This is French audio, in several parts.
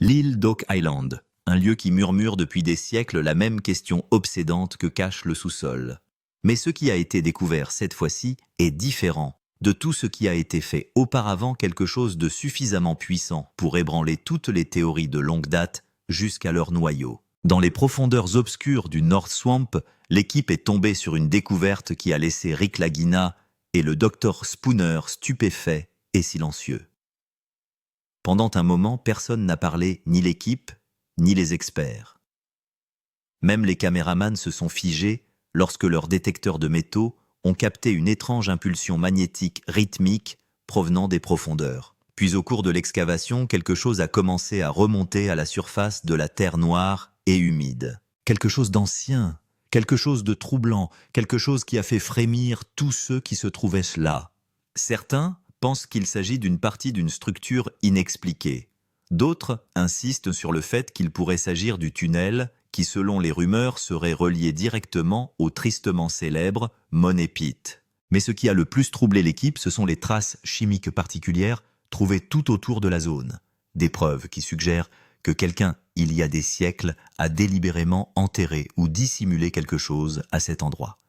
L'île d'Oak Island, un lieu qui murmure depuis des siècles la même question obsédante que cache le sous-sol. Mais ce qui a été découvert cette fois-ci est différent de tout ce qui a été fait auparavant, quelque chose de suffisamment puissant pour ébranler toutes les théories de longue date jusqu'à leur noyau. Dans les profondeurs obscures du North Swamp, l'équipe est tombée sur une découverte qui a laissé Rick Lagina et le Dr Spooner stupéfaits et silencieux. Pendant un moment, personne n'a parlé, ni l'équipe, ni les experts. Même les caméramans se sont figés lorsque leurs détecteurs de métaux ont capté une étrange impulsion magnétique rythmique provenant des profondeurs. Puis au cours de l'excavation, quelque chose a commencé à remonter à la surface de la terre noire et humide. Quelque chose d'ancien, quelque chose de troublant, quelque chose qui a fait frémir tous ceux qui se trouvaient là. Certains pensent qu'il s'agit d'une partie d'une structure inexpliquée. D'autres insistent sur le fait qu'il pourrait s'agir du tunnel qui, selon les rumeurs, serait relié directement au tristement célèbre Money Pit. Mais ce qui a le plus troublé l'équipe, ce sont les traces chimiques particulières trouvées tout autour de la zone. Des preuves qui suggèrent que quelqu'un, il y a des siècles, a délibérément enterré ou dissimulé quelque chose à cet endroit.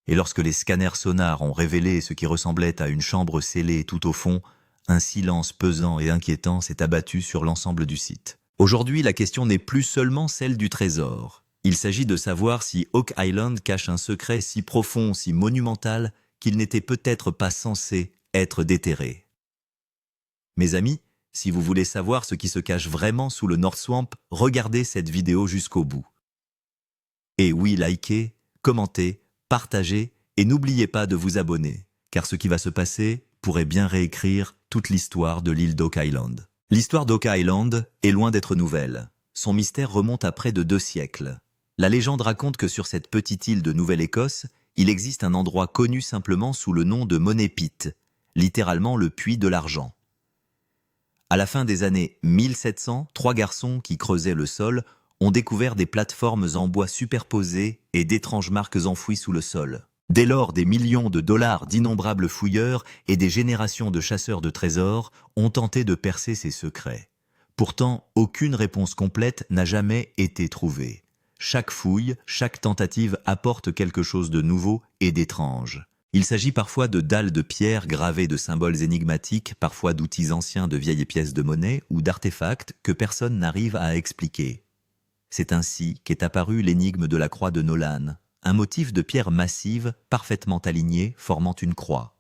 Et lorsque les scanners sonars ont révélé ce qui ressemblait à une chambre scellée tout au fond, un silence pesant et inquiétant s'est abattu sur l'ensemble du site. Aujourd'hui, la question n'est plus seulement celle du trésor. Il s'agit de savoir si Oak Island cache un secret si profond, si monumental, qu'il n'était peut-être pas censé être déterré. Mes amis, si vous voulez savoir ce qui se cache vraiment sous le North Swamp, regardez cette vidéo jusqu'au bout. Et oui, likez, commentez, partagez et n'oubliez pas de vous abonner, car ce qui va se passer pourrait bien réécrire toute l'histoire de l'île d'Oak Island. L'histoire d'Oak Island est loin d'être nouvelle. Son mystère remonte à près de 2 siècles. La légende raconte que sur cette petite île de Nouvelle-Écosse, il existe un endroit connu simplement sous le nom de Money Pit, littéralement le puits de l'argent. À la fin des années 1700, 3 garçons qui creusaient le sol ont découvert des plateformes en bois superposées et d'étranges marques enfouies sous le sol. Dès lors, des millions de dollars d'innombrables fouilleurs et des générations de chasseurs de trésors ont tenté de percer ces secrets. Pourtant, aucune réponse complète n'a jamais été trouvée. Chaque fouille, chaque tentative apporte quelque chose de nouveau et d'étrange. Il s'agit parfois de dalles de pierre gravées de symboles énigmatiques, parfois d'outils anciens de vieilles pièces de monnaie ou d'artefacts que personne n'arrive à expliquer. C'est ainsi qu'est apparue l'énigme de la croix de Nolan, un motif de pierre massive parfaitement aligné formant une croix.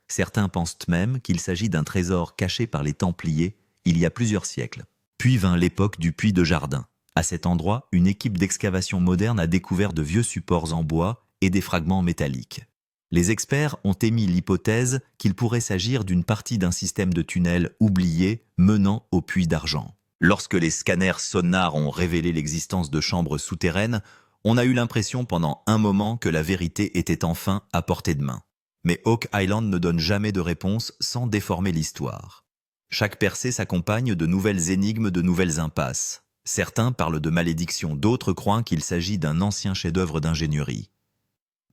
Certains pensent même qu'il s'agit d'un trésor caché par les Templiers il y a plusieurs siècles. Puis vint l'époque du puits de Jardin. À cet endroit, une équipe d'excavation moderne a découvert de vieux supports en bois et des fragments métalliques. Les experts ont émis l'hypothèse qu'il pourrait s'agir d'une partie d'un système de tunnels oublié menant au puits d'argent. Lorsque les scanners sonars ont révélé l'existence de chambres souterraines, on a eu l'impression pendant un moment que la vérité était enfin à portée de main. Mais Oak Island ne donne jamais de réponse sans déformer l'histoire. Chaque percée s'accompagne de nouvelles énigmes, de nouvelles impasses. Certains parlent de malédiction, d'autres croient qu'il s'agit d'un ancien chef-d'œuvre d'ingénierie.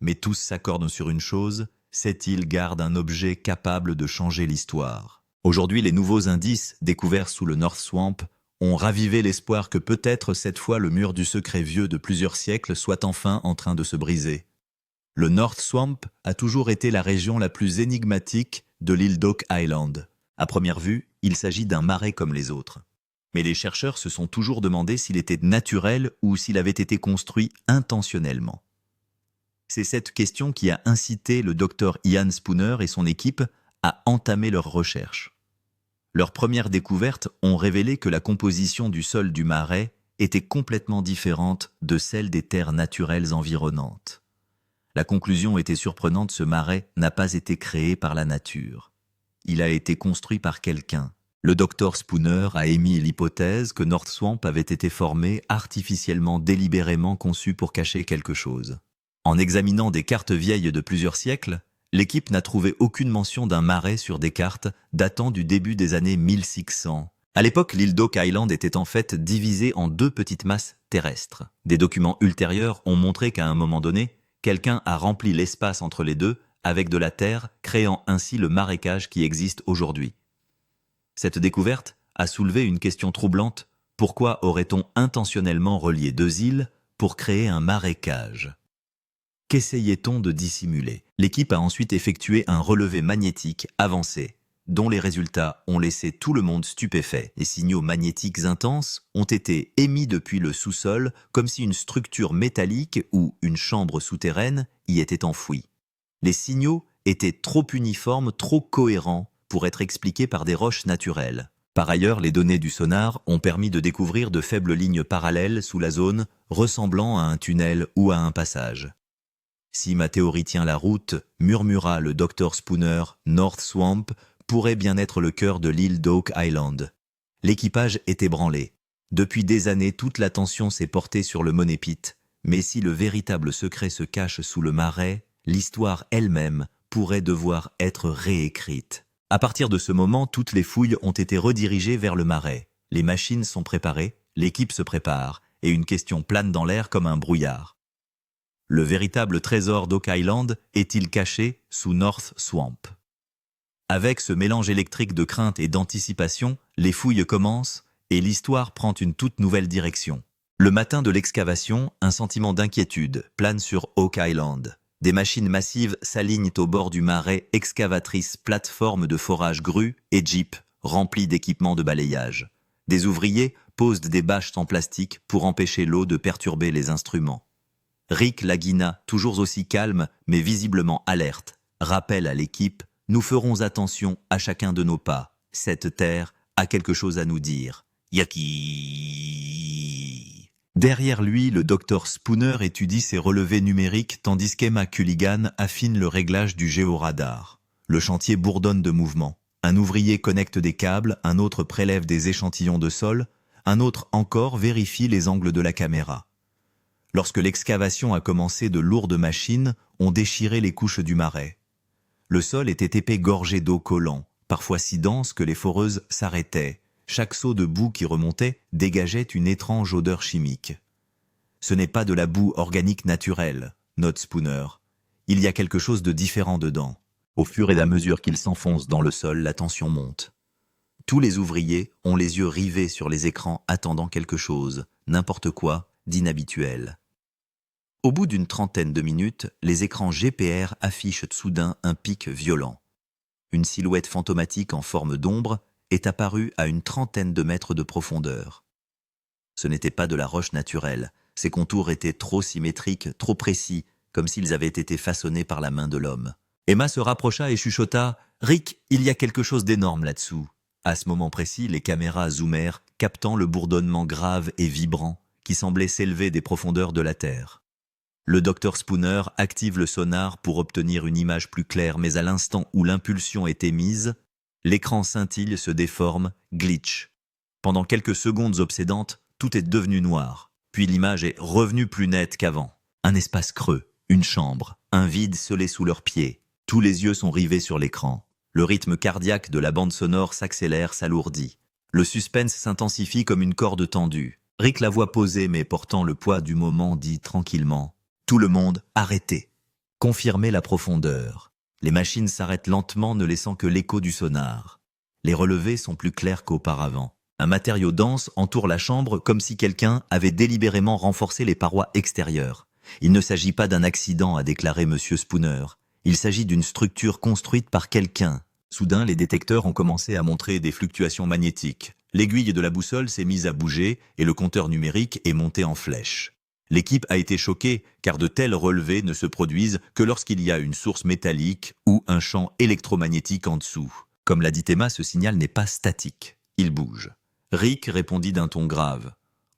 Mais tous s'accordent sur une chose, cette île garde un objet capable de changer l'histoire. Aujourd'hui, les nouveaux indices découverts sous le North Swamp ont ravivé l'espoir que peut-être cette fois le mur du secret vieux de plusieurs siècles soit enfin en train de se briser. Le North Swamp a toujours été la région la plus énigmatique de l'île d'Oak Island. À première vue, il s'agit d'un marais comme les autres. Mais les chercheurs se sont toujours demandé s'il était naturel ou s'il avait été construit intentionnellement. C'est cette question qui a incité le docteur Ian Spooner et son équipe à entamer leurs recherches. Leurs premières découvertes ont révélé que la composition du sol du marais était complètement différente de celle des terres naturelles environnantes. La conclusion était surprenante, ce marais n'a pas été créé par la nature. Il a été construit par quelqu'un. Le docteur Spooner a émis l'hypothèse que North Swamp avait été formé artificiellement, délibérément conçu pour cacher quelque chose. En examinant des cartes vieilles de plusieurs siècles, l'équipe n'a trouvé aucune mention d'un marais sur des cartes datant du début des années 1600. À l'époque, l'île d'Oak Island était en fait divisée en 2 petites masses terrestres. Des documents ultérieurs ont montré qu'à un moment donné, quelqu'un a rempli l'espace entre les deux avec de la terre, créant ainsi le marécage qui existe aujourd'hui. Cette découverte a soulevé une question troublante. Pourquoi aurait-on intentionnellement relié deux îles pour créer un marécage? Qu'essayait-on de dissimuler? L'équipe a ensuite effectué un relevé magnétique avancé, dont les résultats ont laissé tout le monde stupéfait. Les signaux magnétiques intenses ont été émis depuis le sous-sol comme si une structure métallique ou une chambre souterraine y était enfouie. Les signaux étaient trop uniformes, trop cohérents pour être expliqués par des roches naturelles. Par ailleurs, les données du sonar ont permis de découvrir de faibles lignes parallèles sous la zone, ressemblant à un tunnel ou à un passage. Si ma théorie tient la route, murmura le Dr Spooner, North Swamp pourrait bien être le cœur de l'île d'Oak Island. L'équipage est ébranlé. Depuis des années, toute l'attention s'est portée sur le Money Pit, mais si le véritable secret se cache sous le marais, l'histoire elle-même pourrait devoir être réécrite. À partir de ce moment, toutes les fouilles ont été redirigées vers le marais. Les machines sont préparées, l'équipe se prépare, et une question plane dans l'air comme un brouillard. Le véritable trésor d'Oak Island est-il caché sous North Swamp? Avec ce mélange électrique de crainte et d'anticipation, les fouilles commencent et l'histoire prend une toute nouvelle direction. Le matin de l'excavation, un sentiment d'inquiétude plane sur Oak Island. Des machines massives s'alignent au bord du marais, excavatrices, plateformes de forage grues et jeeps remplis d'équipements de balayage. Des ouvriers posent des bâches en plastique pour empêcher l'eau de perturber les instruments. Rick Lagina, toujours aussi calme mais visiblement alerte, rappelle à l'équipe « Nous ferons attention à chacun de nos pas. Cette terre a quelque chose à nous dire. Yaki !» Derrière lui, le Dr Spooner étudie ses relevés numériques tandis qu'Emma Culligan affine le réglage du géoradar. Le chantier bourdonne de mouvements. Un ouvrier connecte des câbles, un autre prélève des échantillons de sol, un autre encore vérifie les angles de la caméra. Lorsque l'excavation a commencé, de lourdes machines ont déchiré les couches du marais. Le sol était épais, gorgé d'eau collant, parfois si dense que les foreuses s'arrêtaient. Chaque seau de boue qui remontait dégageait une étrange odeur chimique. Ce n'est pas de la boue organique naturelle, note Spooner. Il y a quelque chose de différent dedans. Au fur et à mesure qu'il s'enfonce dans le sol, la tension monte. Tous les ouvriers ont les yeux rivés sur les écrans attendant quelque chose, n'importe quoi, d'inhabituel. Au bout d'une trentaine de minutes, les écrans GPR affichent soudain un pic violent. Une silhouette fantomatique en forme d'ombre est apparue à une trentaine de mètres de profondeur. Ce n'était pas de la roche naturelle. Ses contours étaient trop symétriques, trop précis, comme s'ils avaient été façonnés par la main de l'homme. Emma se rapprocha et chuchota « Rick, il y a quelque chose d'énorme là-dessous ». À ce moment précis, les caméras zoomèrent, captant le bourdonnement grave et vibrant qui semblait s'élever des profondeurs de la Terre. Le Dr Spooner active le sonar pour obtenir une image plus claire, mais à l'instant où l'impulsion est émise, l'écran scintille, se déforme, glitch. Pendant quelques secondes obsédantes, tout est devenu noir. Puis l'image est revenue plus nette qu'avant. Un espace creux, une chambre, un vide scellé sous leurs pieds. Tous les yeux sont rivés sur l'écran. Le rythme cardiaque de la bande sonore s'accélère, s'alourdit. Le suspense s'intensifie comme une corde tendue. Rick, la voix posée mais portant le poids du moment, dit tranquillement « Tout le monde, arrêtez !» Confirmez la profondeur. Les machines s'arrêtent lentement, ne laissant que l'écho du sonar. Les relevés sont plus clairs qu'auparavant. Un matériau dense entoure la chambre comme si quelqu'un avait délibérément renforcé les parois extérieures. Il ne s'agit pas d'un accident, a déclaré M. Spooner. Il s'agit d'une structure construite par quelqu'un. Soudain, les détecteurs ont commencé à montrer des fluctuations magnétiques. L'aiguille de la boussole s'est mise à bouger et le compteur numérique est monté en flèche. L'équipe a été choquée car de tels relevés ne se produisent que lorsqu'il y a une source métallique ou un champ électromagnétique en dessous. Comme l'a dit Emma, ce signal n'est pas statique, il bouge. Rick répondit d'un ton grave.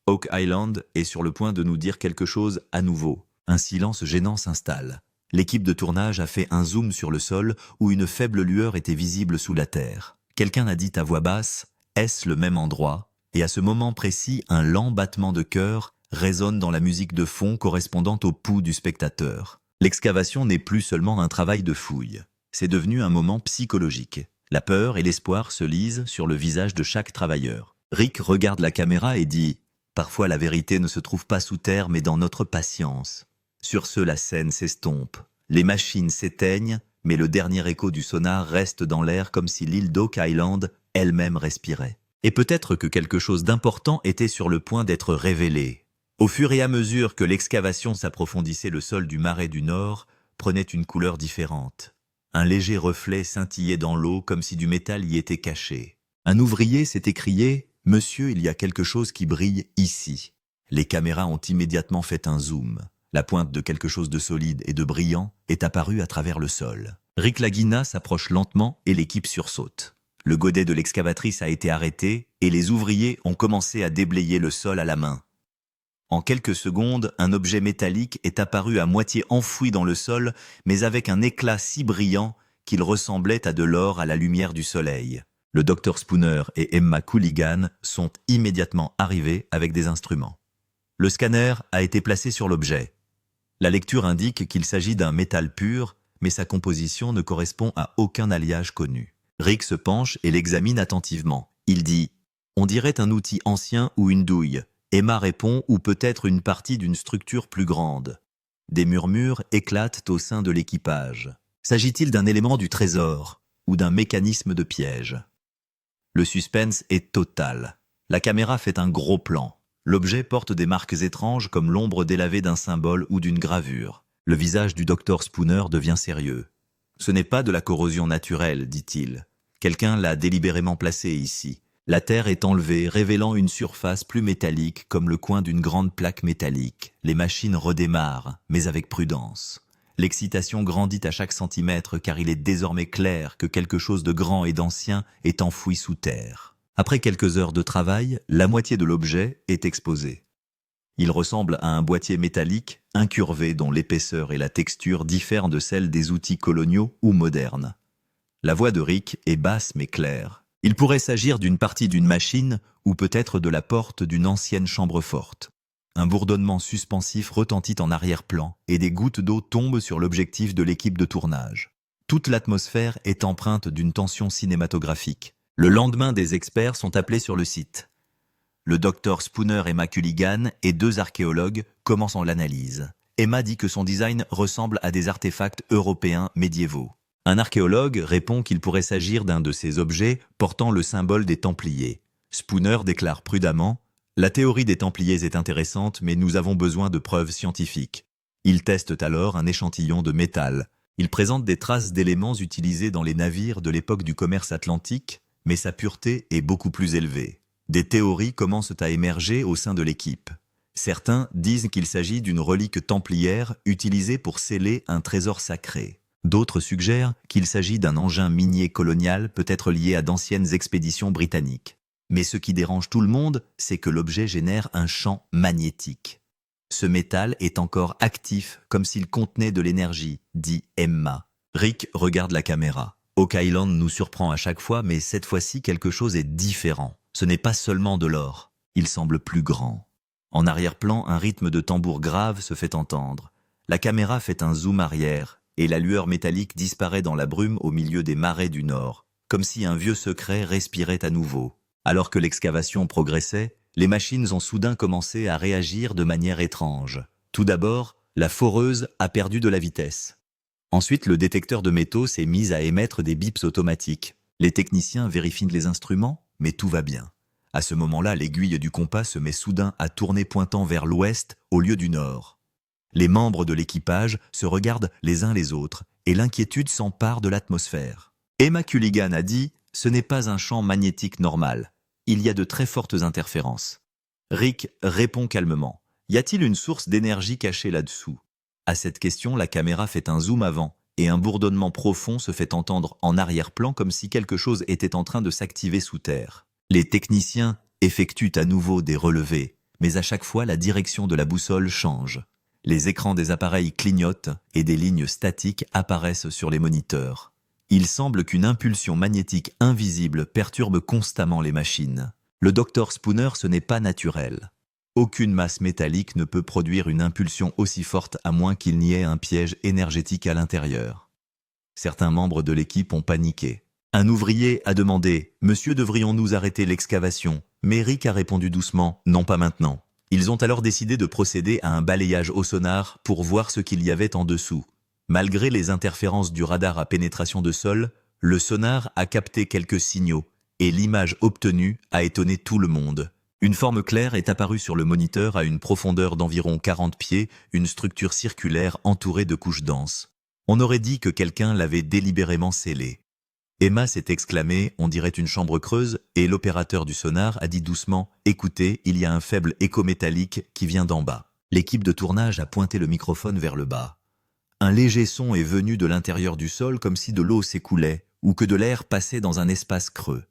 Oak Island est sur le point de nous dire quelque chose à nouveau. Un silence gênant s'installe. L'équipe de tournage a fait un zoom sur le sol où une faible lueur était visible sous la terre. Quelqu'un a dit à voix basse « Est-ce le même endroit ?» Et à ce moment précis, un lent battement de cœur résonne dans la musique de fond correspondant au pouls du spectateur. L'excavation n'est plus seulement un travail de fouille. C'est devenu un moment psychologique. La peur et l'espoir se lisent sur le visage de chaque travailleur. Rick regarde la caméra et dit « Parfois la vérité ne se trouve pas sous terre mais dans notre patience ». Sur ce, la scène s'estompe. Les machines s'éteignent, mais le dernier écho du sonar reste dans l'air comme si l'île d'Oak Island elle-même respirait. Et peut-être que quelque chose d'important était sur le point d'être révélé. Au fur et à mesure que l'excavation s'approfondissait, le sol du marais du Nord prenait une couleur différente. Un léger reflet scintillait dans l'eau comme si du métal y était caché. Un ouvrier s'est écrié « Monsieur, il y a quelque chose qui brille ici ». Les caméras ont immédiatement fait un zoom. La pointe de quelque chose de solide et de brillant est apparue à travers le sol. Rick Lagina s'approche lentement et l'équipe sursaute. Le godet de l'excavatrice a été arrêté et les ouvriers ont commencé à déblayer le sol à la main. En quelques secondes, un objet métallique est apparu à moitié enfoui dans le sol, mais avec un éclat si brillant qu'il ressemblait à de l'or à la lumière du soleil. Le docteur Spooner et Emma Cooligan sont immédiatement arrivés avec des instruments. Le scanner a été placé sur l'objet. La lecture indique qu'il s'agit d'un métal pur, mais sa composition ne correspond à aucun alliage connu. Rick se penche et l'examine attentivement. Il dit « On dirait un outil ancien ou une douille ». Emma répond « Ou peut-être une partie d'une structure plus grande ». Des murmures éclatent au sein de l'équipage. S'agit-il d'un élément du trésor ou d'un mécanisme de piège? Le suspense est total. La caméra fait un gros plan. L'objet porte des marques étranges comme l'ombre délavée d'un symbole ou d'une gravure. Le visage du docteur Spooner devient sérieux. « Ce n'est pas de la corrosion naturelle, dit-il. Quelqu'un l'a délibérément placé ici. La terre est enlevée, révélant une surface plus métallique comme le coin d'une grande plaque métallique. Les machines redémarrent, mais avec prudence. L'excitation grandit à chaque centimètre car il est désormais clair que quelque chose de grand et d'ancien est enfoui sous terre. Après quelques heures de travail, la moitié de l'objet est exposée. Il ressemble à un boîtier métallique, incurvé dont l'épaisseur et la texture diffèrent de celles des outils coloniaux ou modernes. La voix de Rick est basse mais claire. Il pourrait s'agir d'une partie d'une machine ou peut-être de la porte d'une ancienne chambre forte. Un bourdonnement suspensif retentit en arrière-plan et des gouttes d'eau tombent sur l'objectif de l'équipe de tournage. Toute l'atmosphère est empreinte d'une tension cinématographique. Le lendemain, des experts sont appelés sur le site. Le docteur Spooner, Emma Cooligan et 2 archéologues commencent l'analyse. Emma dit que son design ressemble à des artefacts européens médiévaux. Un archéologue répond qu'il pourrait s'agir d'un de ces objets portant le symbole des Templiers. Spooner déclare prudemment « La théorie des Templiers est intéressante, mais nous avons besoin de preuves scientifiques. » Ils testent alors un échantillon de métal. Ils présentent des traces d'éléments utilisés dans les navires de l'époque du commerce atlantique, mais sa pureté est beaucoup plus élevée. Des théories commencent à émerger au sein de l'équipe. Certains disent qu'il s'agit d'une relique templière utilisée pour sceller un trésor sacré. D'autres suggèrent qu'il s'agit d'un engin minier colonial peut-être lié à d'anciennes expéditions britanniques. Mais ce qui dérange tout le monde, c'est que l'objet génère un champ magnétique. Ce métal est encore actif, comme s'il contenait de l'énergie, dit Emma. Rick regarde la caméra. Oak Island nous surprend à chaque fois, mais cette fois-ci quelque chose est différent. Ce n'est pas seulement de l'or, il semble plus grand. En arrière-plan, un rythme de tambour grave se fait entendre. La caméra fait un zoom arrière, et la lueur métallique disparaît dans la brume au milieu des marais du Nord, comme si un vieux secret respirait à nouveau. Alors que l'excavation progressait, les machines ont soudain commencé à réagir de manière étrange. Tout d'abord, la foreuse a perdu de la vitesse. Ensuite, le détecteur de métaux s'est mis à émettre des bips automatiques. Les techniciens vérifient les instruments, mais tout va bien. À ce moment-là, l'aiguille du compas se met soudain à tourner pointant vers l'ouest au lieu du nord. Les membres de l'équipage se regardent les uns les autres et l'inquiétude s'empare de l'atmosphère. Emma Cooligan a dit « Ce n'est pas un champ magnétique normal. Il y a de très fortes interférences. » Rick répond calmement « Y a-t-il une source d'énergie cachée là-dessous ?» À cette question, la caméra fait un zoom avant et un bourdonnement profond se fait entendre en arrière-plan comme si quelque chose était en train de s'activer sous terre. Les techniciens effectuent à nouveau des relevés, mais à chaque fois la direction de la boussole change. Les écrans des appareils clignotent et des lignes statiques apparaissent sur les moniteurs. Il semble qu'une impulsion magnétique invisible perturbe constamment les machines. Le docteur Spooner, ce n'est pas naturel. Aucune masse métallique ne peut produire une impulsion aussi forte à moins qu'il n'y ait un piège énergétique à l'intérieur. Certains membres de l'équipe ont paniqué. Un ouvrier a demandé « Monsieur, devrions-nous arrêter l'excavation ?» Mais Rick a répondu doucement « Non, pas maintenant ». Ils ont alors décidé de procéder à un balayage au sonar pour voir ce qu'il y avait en dessous. Malgré les interférences du radar à pénétration de sol, le sonar a capté quelques signaux et l'image obtenue a étonné tout le monde. Une forme claire est apparue sur le moniteur à une profondeur d'environ 40 pieds, une structure circulaire entourée de couches denses. On aurait dit que quelqu'un l'avait délibérément scellée. Emma s'est exclamée, on dirait une chambre creuse, et l'opérateur du sonar a dit doucement, écoutez, il y a un faible écho métallique qui vient d'en bas. L'équipe de tournage a pointé le microphone vers le bas. Un léger son est venu de l'intérieur du sol comme si de l'eau s'écoulait, ou que de l'air passait dans un espace creux.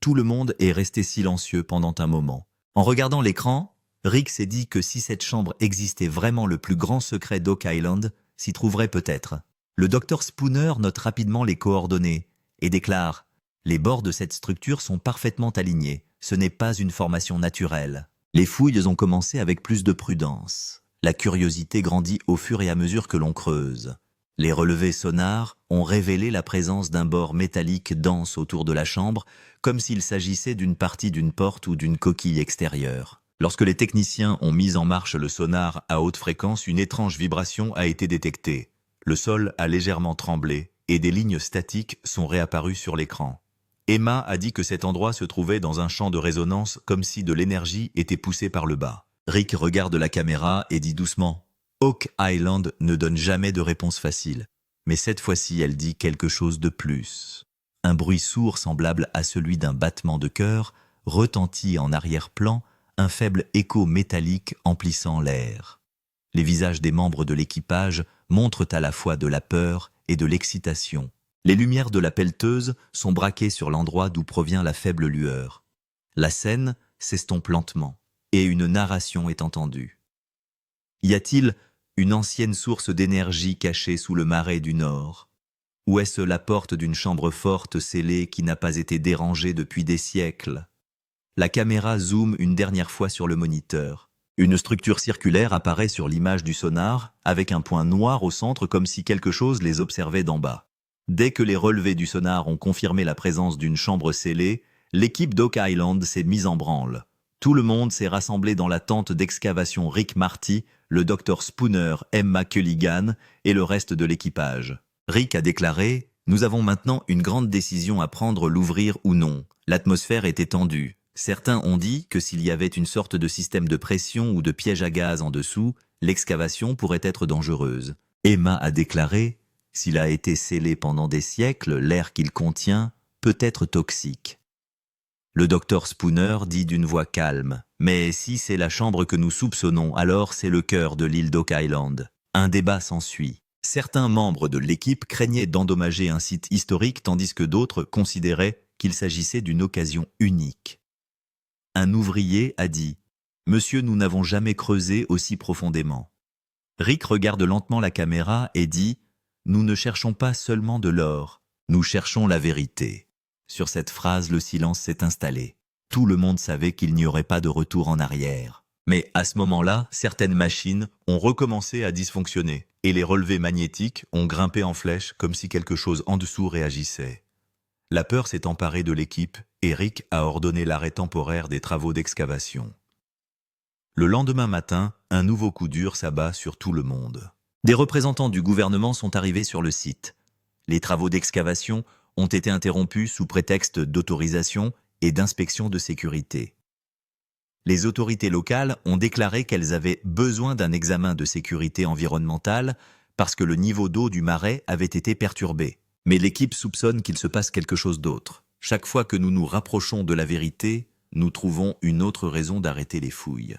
Tout le monde est resté silencieux pendant un moment. En regardant l'écran, Rick s'est dit que si cette chambre existait vraiment, le plus grand secret d'Oak Island s'y trouverait peut-être. Le docteur Spooner note rapidement les coordonnées et déclare « Les bords de cette structure sont parfaitement alignés. Ce n'est pas une formation naturelle. » Les fouilles ont commencé avec plus de prudence. La curiosité grandit au fur et à mesure que l'on creuse. Les relevés sonars ont révélé la présence d'un bord métallique dense autour de la chambre, comme s'il s'agissait d'une partie d'une porte ou d'une coquille extérieure. Lorsque les techniciens ont mis en marche le sonar à haute fréquence, une étrange vibration a été détectée. Le sol a légèrement tremblé et des lignes statiques sont réapparues sur l'écran. Emma a dit que cet endroit se trouvait dans un champ de résonance comme si de l'énergie était poussée par le bas. Rick regarde la caméra et dit doucement « Oak Island ne donne jamais de réponse facile. » Mais cette fois-ci, elle dit quelque chose de plus. Un bruit sourd semblable à celui d'un battement de cœur retentit en arrière-plan, un faible écho métallique emplissant l'air. Les visages des membres de l'équipage montrent à la fois de la peur et de l'excitation. Les lumières de la pelleteuse sont braquées sur l'endroit d'où provient la faible lueur. La scène s'estompe lentement et une narration est entendue. Y a-t-il une ancienne source d'énergie cachée sous le marais du Nord? Ou est-ce la porte d'une chambre forte scellée qui n'a pas été dérangée depuis des siècles? La caméra zoome une dernière fois sur le moniteur. Une structure circulaire apparaît sur l'image du sonar, avec un point noir au centre comme si quelque chose les observait d'en bas. Dès que les relevés du sonar ont confirmé la présence d'une chambre scellée, l'équipe d'Oak Island s'est mise en branle. Tout le monde s'est rassemblé dans la tente d'excavation Rick Marty, le docteur Spooner, Emma Culligan et le reste de l'équipage. Rick a déclaré « Nous avons maintenant une grande décision à prendre, l'ouvrir ou non. L'atmosphère était tendue. Certains ont dit que s'il y avait une sorte de système de pression ou de piège à gaz en dessous, l'excavation pourrait être dangereuse. » Emma a déclaré « S'il a été scellé pendant des siècles, l'air qu'il contient peut être toxique. » Le docteur Spooner dit d'une voix calme « Mais si c'est la chambre que nous soupçonnons, alors c'est le cœur de l'île d'Oak Island. » Un débat s'ensuit. Certains membres de l'équipe craignaient d'endommager un site historique tandis que d'autres considéraient qu'il s'agissait d'une occasion unique. Un ouvrier a dit « Monsieur, nous n'avons jamais creusé aussi profondément. » Rick regarde lentement la caméra et dit « Nous ne cherchons pas seulement de l'or, nous cherchons la vérité. » Sur cette phrase, le silence s'est installé. Tout le monde savait qu'il n'y aurait pas de retour en arrière. Mais à ce moment-là, certaines machines ont recommencé à dysfonctionner et les relevés magnétiques ont grimpé en flèche comme si quelque chose en dessous réagissait. La peur s'est emparée de l'équipe et Rick a ordonné l'arrêt temporaire des travaux d'excavation. Le lendemain matin, un nouveau coup dur s'abat sur tout le monde. Des représentants du gouvernement sont arrivés sur le site. Les travaux d'excavation ont été interrompus sous prétexte d'autorisation et d'inspection de sécurité. Les autorités locales ont déclaré qu'elles avaient besoin d'un examen de sécurité environnementale parce que le niveau d'eau du marais avait été perturbé. Mais l'équipe soupçonne qu'il se passe quelque chose d'autre. Chaque fois que nous nous rapprochons de la vérité, nous trouvons une autre raison d'arrêter les fouilles.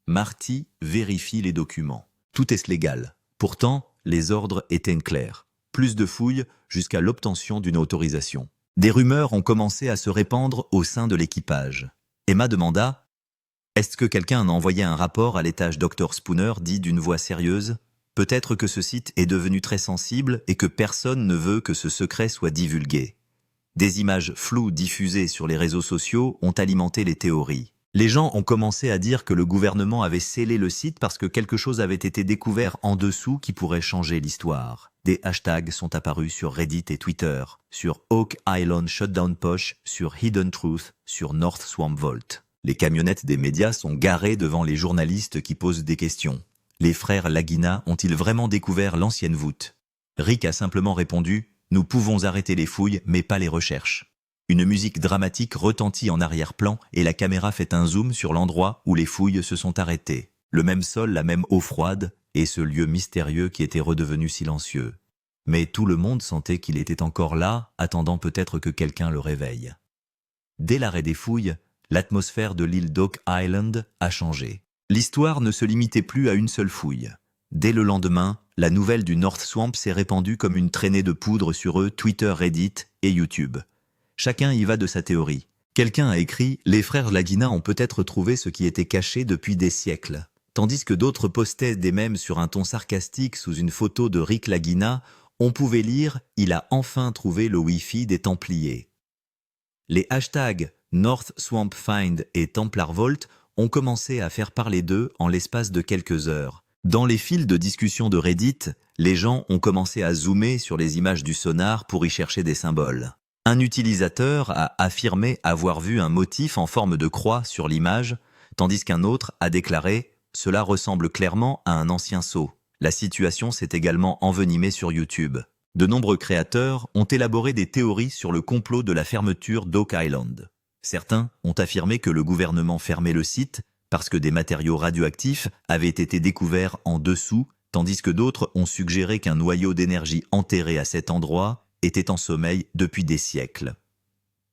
Marty vérifie les documents. Tout est légal. Pourtant, les ordres étaient clairs. Plus de fouilles jusqu'à l'obtention d'une autorisation. Des rumeurs ont commencé à se répandre au sein de l'équipage. Emma demanda « Est-ce que quelqu'un a envoyé un rapport à l'étage Dr Spooner ?» dit d'une voix sérieuse. Peut-être que ce site est devenu très sensible et que personne ne veut que ce secret soit divulgué. Des images floues diffusées sur les réseaux sociaux ont alimenté les théories. Les gens ont commencé à dire que le gouvernement avait scellé le site parce que quelque chose avait été découvert en dessous qui pourrait changer l'histoire. Des hashtags sont apparus sur Reddit et Twitter, sur Oak Island Shutdown Posh, sur Hidden Truth, sur North Swamp Vault. Les camionnettes des médias sont garées devant les journalistes qui posent des questions. Les frères Lagina ont-ils vraiment découvert l'ancienne voûte? Rick a simplement répondu « Nous pouvons arrêter les fouilles, mais pas les recherches. » Une musique dramatique retentit en arrière-plan et la caméra fait un zoom sur l'endroit où les fouilles se sont arrêtées. Le même sol, la même eau froide et ce lieu mystérieux qui était redevenu silencieux. Mais tout le monde sentait qu'il était encore là, attendant peut-être que quelqu'un le réveille. Dès l'arrêt des fouilles, l'atmosphère de l'île d'Oak Island a changé. L'histoire ne se limitait plus à une seule fouille. Dès le lendemain, la nouvelle du North Swamp s'est répandue comme une traînée de poudre sur Twitter, Reddit et YouTube. Chacun y va de sa théorie. Quelqu'un a écrit « Les frères Lagina ont peut-être trouvé ce qui était caché depuis des siècles », tandis que d'autres postaient des mèmes sur un ton sarcastique sous une photo de Rick Lagina. On pouvait lire « Il a enfin trouvé le Wi-Fi des Templiers ». Les hashtags North Swamp Find et Templar Vault ont commencé à faire parler d'eux en l'espace de quelques heures. Dans les fils de discussion de Reddit, les gens ont commencé à zoomer sur les images du sonar pour y chercher des symboles. Un utilisateur a affirmé avoir vu un motif en forme de croix sur l'image, tandis qu'un autre a déclaré « Cela ressemble clairement à un ancien sceau ». La situation s'est également envenimée sur YouTube. De nombreux créateurs ont élaboré des théories sur le complot de la fermeture d'Oak Island. Certains ont affirmé que le gouvernement fermait le site parce que des matériaux radioactifs avaient été découverts en dessous, tandis que d'autres ont suggéré qu'un noyau d'énergie enterré à cet endroit était en sommeil depuis des siècles.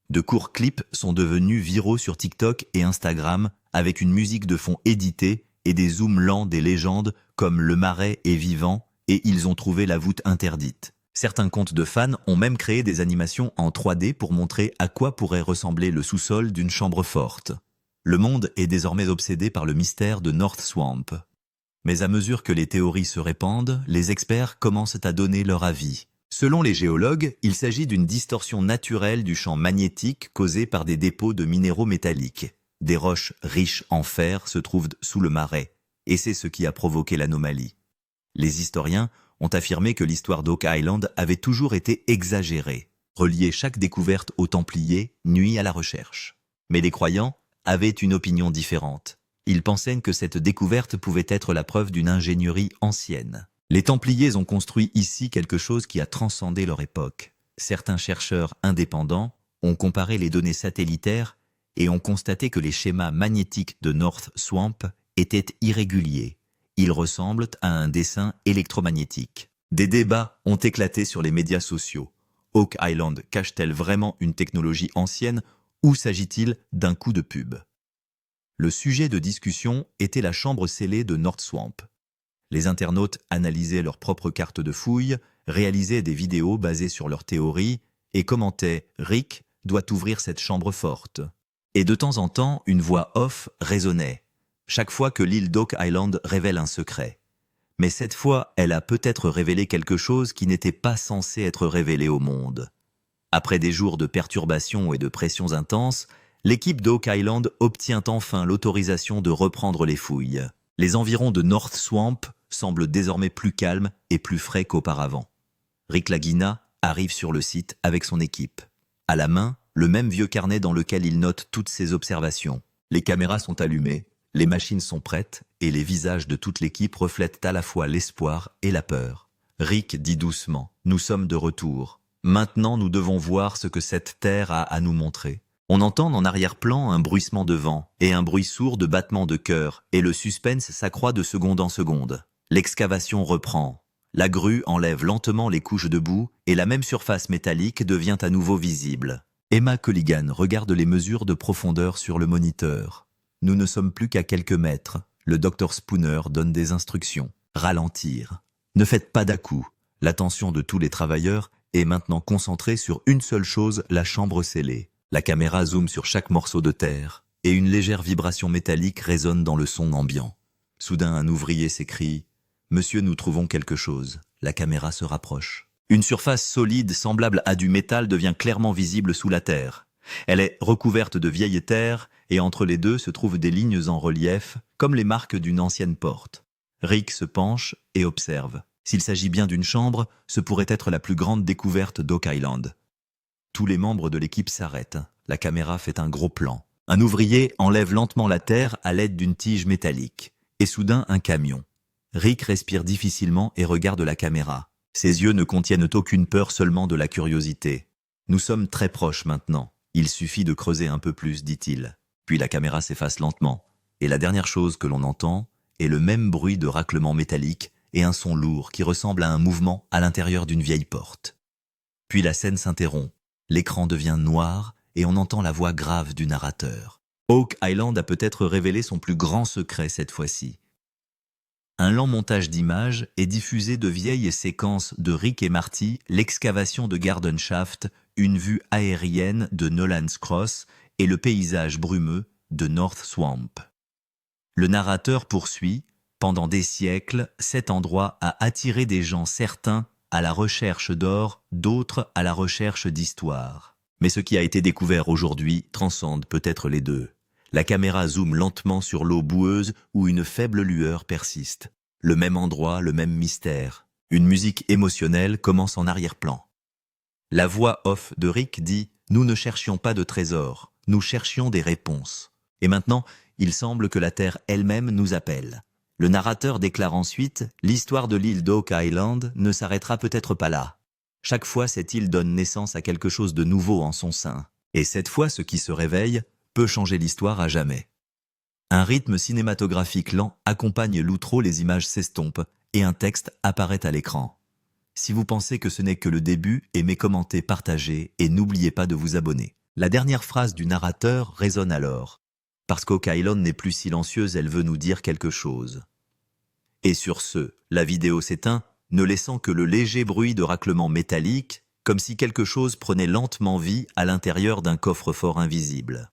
De courts clips sont devenus viraux sur TikTok et Instagram avec une musique de fond éditée et des zooms lents des légendes comme le marais est vivant et ils ont trouvé la voûte interdite. Certains comptes de fans ont même créé des animations en 3D pour montrer à quoi pourrait ressembler le sous-sol d'une chambre forte. Le monde est désormais obsédé par le mystère de North Swamp. Mais à mesure que les théories se répandent, les experts commencent à donner leur avis. Selon les géologues, il s'agit d'une distorsion naturelle du champ magnétique causée par des dépôts de minéraux métalliques. Des roches riches en fer se trouvent sous le marais, et c'est ce qui a provoqué l'anomalie. Les historiens ont affirmé que l'histoire d'Oak Island avait toujours été exagérée. Relier chaque découverte aux Templiers nuit à la recherche. Mais les croyants avaient une opinion différente. Ils pensaient que cette découverte pouvait être la preuve d'une ingénierie ancienne. Les Templiers ont construit ici quelque chose qui a transcendé leur époque. Certains chercheurs indépendants ont comparé les données satellitaires et ont constaté que les schémas magnétiques de North Swamp étaient irréguliers. Ils ressemblent à un dessin électromagnétique. Des débats ont éclaté sur les médias sociaux. Oak Island cache-t-elle vraiment une technologie ancienne ou s'agit-il d'un coup de pub? Le sujet de discussion était la chambre scellée de North Swamp. Les internautes analysaient leurs propres cartes de fouilles, réalisaient des vidéos basées sur leurs théories et commentaient « Rick doit ouvrir cette chambre forte ». Et de temps en temps, une voix off résonnait, chaque fois que l'île d'Oak Island révèle un secret. Mais cette fois, elle a peut-être révélé quelque chose qui n'était pas censé être révélé au monde. Après des jours de perturbations et de pressions intenses, l'équipe d'Oak Island obtient enfin l'autorisation de reprendre les fouilles. Les environs de North Swamp semblent désormais plus calmes et plus frais qu'auparavant. Rick Lagina arrive sur le site avec son équipe. À la main, le même vieux carnet dans lequel il note toutes ses observations. Les caméras sont allumées, les machines sont prêtes et les visages de toute l'équipe reflètent à la fois l'espoir et la peur. Rick dit doucement « Nous sommes de retour. Maintenant, nous devons voir ce que cette terre a à nous montrer. » On entend en arrière-plan un bruissement de vent et un bruit sourd de battements de cœur et le suspense s'accroît de seconde en seconde. L'excavation reprend. La grue enlève lentement les couches de boue et la même surface métallique devient à nouveau visible. Emma Colligan regarde les mesures de profondeur sur le moniteur. Nous ne sommes plus qu'à quelques mètres. Le docteur Spooner donne des instructions. Ralentir. Ne faites pas d'à-coups. L'attention de tous les travailleurs est maintenant concentrée sur une seule chose, la chambre scellée. La caméra zoome sur chaque morceau de terre et une légère vibration métallique résonne dans le son ambiant. Soudain, un ouvrier s'écrie « Monsieur, nous trouvons quelque chose ». La caméra se rapproche. Une surface solide semblable à du métal devient clairement visible sous la terre. Elle est recouverte de vieille terre et entre les deux se trouvent des lignes en relief, comme les marques d'une ancienne porte. Rick se penche et observe. S'il s'agit bien d'une chambre, ce pourrait être la plus grande découverte d'Oak Island. Tous les membres de l'équipe s'arrêtent. La caméra fait un gros plan. Un ouvrier enlève lentement la terre à l'aide d'une tige métallique. Et soudain, un camion. Rick respire difficilement et regarde la caméra. Ses yeux ne contiennent aucune peur, seulement de la curiosité. Nous sommes très proches maintenant. Il suffit de creuser un peu plus, dit-il. Puis la caméra s'efface lentement, et la dernière chose que l'on entend est le même bruit de raclement métallique et un son lourd qui ressemble à un mouvement à l'intérieur d'une vieille porte. Puis la scène s'interrompt, l'écran devient noir et on entend la voix grave du narrateur. Oak Island a peut-être révélé son plus grand secret cette fois-ci. Un lent montage d'images est diffusé de vieilles séquences de Rick et Marty, l'excavation de Garden Shaft, une vue aérienne de Nolan's Cross et le paysage brumeux de North Swamp. Le narrateur poursuit, pendant des siècles, cet endroit a attiré des gens certains à la recherche d'or, d'autres à la recherche d'histoire. Mais ce qui a été découvert aujourd'hui transcende peut-être les deux. La caméra zoome lentement sur l'eau boueuse où une faible lueur persiste. Le même endroit, le même mystère. Une musique émotionnelle commence en arrière-plan. La voix off de Rick dit « Nous ne cherchions pas de trésors, nous cherchions des réponses. » Et maintenant, il semble que la Terre elle-même nous appelle. Le narrateur déclare ensuite « L'histoire de l'île d'Oak Island ne s'arrêtera peut-être pas là. Chaque fois, cette île donne naissance à quelque chose de nouveau en son sein. Et cette fois, ce qui se réveille peut changer l'histoire à jamais. » Un rythme cinématographique lent accompagne l'outro, les images s'estompent et un texte apparaît à l'écran. Si vous pensez que ce n'est que le début, aimez, commentez, partagez et n'oubliez pas de vous abonner. La dernière phrase du narrateur résonne alors. Parce qu'Oak Island n'est plus silencieuse, elle veut nous dire quelque chose. Et sur ce, la vidéo s'éteint, ne laissant que le léger bruit de raclement métallique, comme si quelque chose prenait lentement vie à l'intérieur d'un coffre-fort invisible.